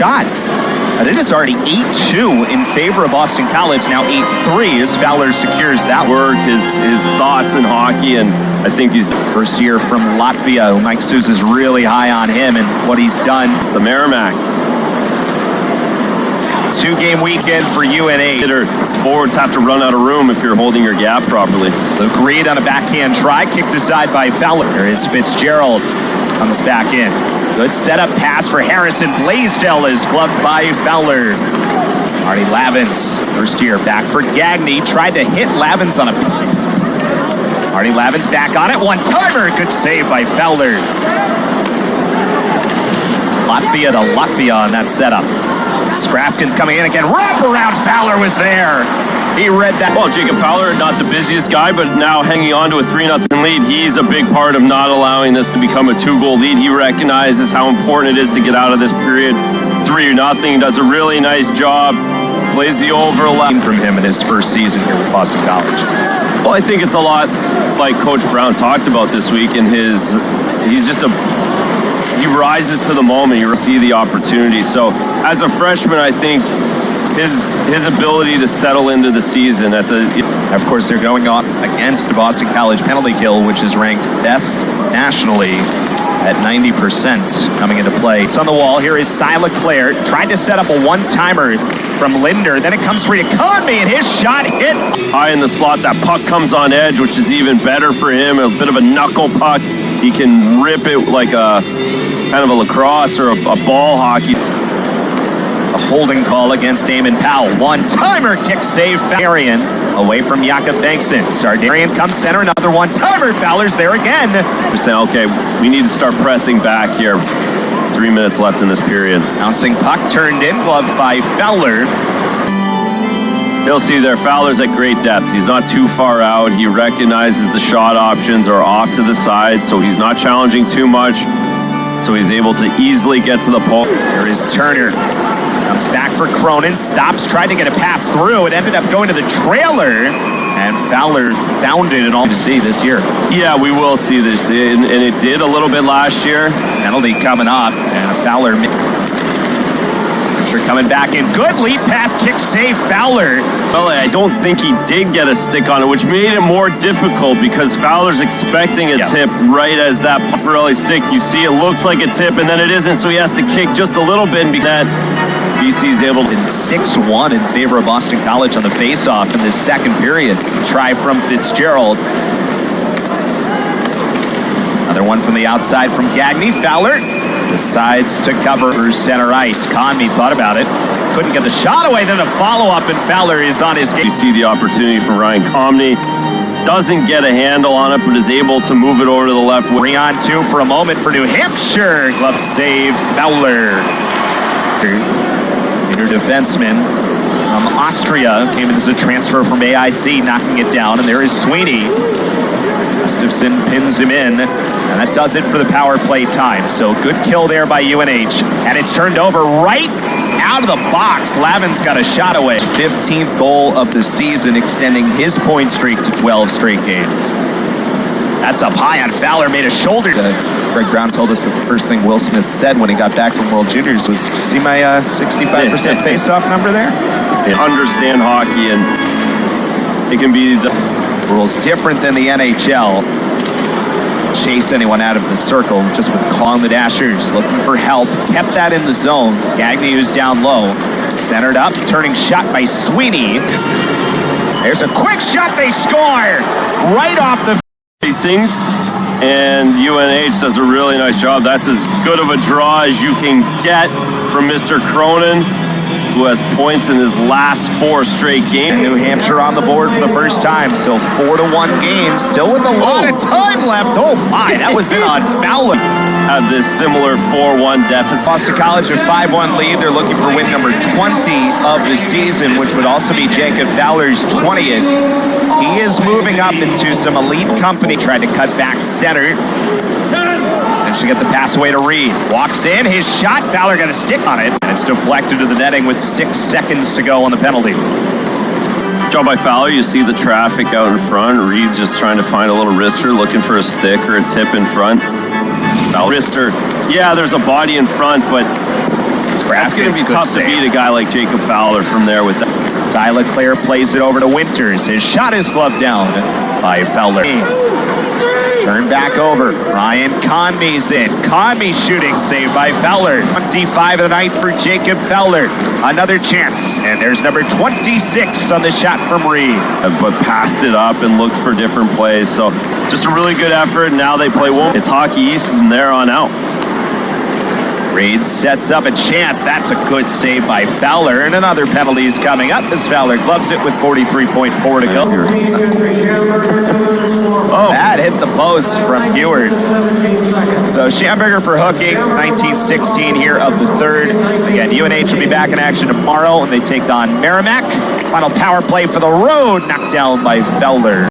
shots. And it is already 8-2 in favor of Boston College. Now 8-3 as Fowler secures that work, his thoughts in hockey, and I think he's the first year from Latvia. Mike Sousa's really high on him and what he's done. It's a Merrimack. 2-game weekend for UNH. Forwards have to run out of room if you're holding your gap properly. Luke Reed on a backhand try, kicked aside by Fowler. There is Fitzgerald, comes back in. Good setup pass for Harrison. Blaisdell is gloved by Fowler. Marty Lavins, first year back for Gagne. Tried to hit Lavins on a... Marty Lavins back on it. One-timer. Good save by Fowler. Latvia to Latvia on that setup. Skraskin's coming in again. Wraparound. Fowler was there. He read that. Well, Jacob Fowler, not the busiest guy, but now hanging on to a 3-0 lead. He's a big part of not allowing this to become a 2-goal lead. He recognizes how important it is to get out of this period. 3-0. Does a really nice job. Plays the overlap. From him in his first season here with Boston College. Well, I think it's a lot like Coach Brown talked about this week in his... He rises to the moment. You see the opportunity. So as a freshman, I think his ability to settle into the season at the... Of course, they're going up against Boston College penalty kill, which is ranked best nationally at 90% coming into play. It's on the wall. Here is Cy Leclerc. Tried to set up a one-timer from Linder. Then it comes free to Conmey, and his shot hit. High in the slot. That puck comes on edge, which is even better for him. A bit of a knuckle puck. He can rip it like a kind of a lacrosse or a ball hockey. A holding call against Damon Powell. One-timer kick save. Sardarian away from Jakob Bengtson. Sardarian comes center. Another one-timer. Fowler's there again. We're saying, okay, we need to start pressing back here. 3 minutes left in this period. Bouncing puck turned in, gloved by Fowler. You'll see there, Fowler's at great depth. He's not too far out. He recognizes the shot options are off to the side, so he's not challenging too much. So he's able to easily get to the pole. There is Turner. Comes back for Cronin. Stops, tried to get a pass through. It ended up going to the trailer. And Fowler found it and all to see this year. Yeah, we will see this. And it did a little bit last year. Penalty coming up. And Fowler... coming back in. Good lead pass, kick save, Fowler. Well, I don't think he did get a stick on it, which made it more difficult because Fowler's expecting a tip right as that Pirelli stick. You see it looks like a tip, and then it isn't, so he has to kick just a little bit, and that BC's able to... 6-1 in favor of Boston College on the face-off in this second period. Try from Fitzgerald. Another one from the outside from Gagne. Fowler decides to cover her center ice. Conmey thought about it. Couldn't get the shot away. Then a follow-up, and Fowler is on his game. You see the opportunity for Ryan Conmey. Doesn't get a handle on it, but is able to move it over to the left. 3-on-2 for a moment for New Hampshire. Glove save, Fowler. Inner defenseman from Austria. Came in as a transfer from AIC, knocking it down. And there is Sweeney. Gustafson pins him in, and that does it for the power play time. So good kill there by UNH, and it's turned over right out of the box. Lavin's got a shot away. 15th goal of the season, extending his point streak to 12 straight games. That's up high on Fowler, made a shoulder. Greg Brown told us that the first thing Will Smith said when he got back from World Juniors was, "Did you see my 65% face-off number there?" They understand hockey, and it can be the... Rules different than the NHL. Chase anyone out of the circle just with calling the Dashers, looking for help. Kept that in the zone. Gagne, who's down low. Centered up, turning shot by Sweeney. There's a quick shot, they score! Right off the facings, and UNH does a really nice job. That's as good of a draw as you can get from Mr. Cronin, who has points in his last 4 straight games. New Hampshire on the board for the first time, so 4-1 game, still with a lot of time left. Oh my, that was in on Fowler. Have this similar 4-1 deficit. Boston College a 5-1 lead. They're looking for win number 20 of the season, which would also be Jacob Fowler's 20th. He is moving up into some elite company. Tried to cut back center. And she got the pass away to Reed. Walks in, his shot. Fowler got a stick on it. And it's deflected to the netting with 6 seconds to go on the penalty. Job by Fowler. You see the traffic out in front. Reed just trying to find a little wrister, looking for a stick or a tip in front. Wrister. Yeah, there's a body in front, but That's going to be Good tough to save. beat a guy like Jacob Fowler from there with that. Cy Leclerc plays it over to Winters. His shot is gloved down by Fowler. Turn back over. Ryan Conmey's in. Conmey shooting, saved by Fowler. 25 of the night for Jacob Fowler. Another chance, and there's number 26 on the shot from Reed. But passed it up and looked for different plays. So just a really good effort. Now they play one. It's Hockey East from there on out. Reed sets up a chance. That's a good save by Fowler. And another penalty is coming up as Fowler gloves it with 43.4 to go. Oh, that hit the post from Heward. So Schamberger for hooking, 19-16 here of the third. Again, UNH will be back in action tomorrow when they take on Merrimack. Final power play for the road, knocked down by Fowler.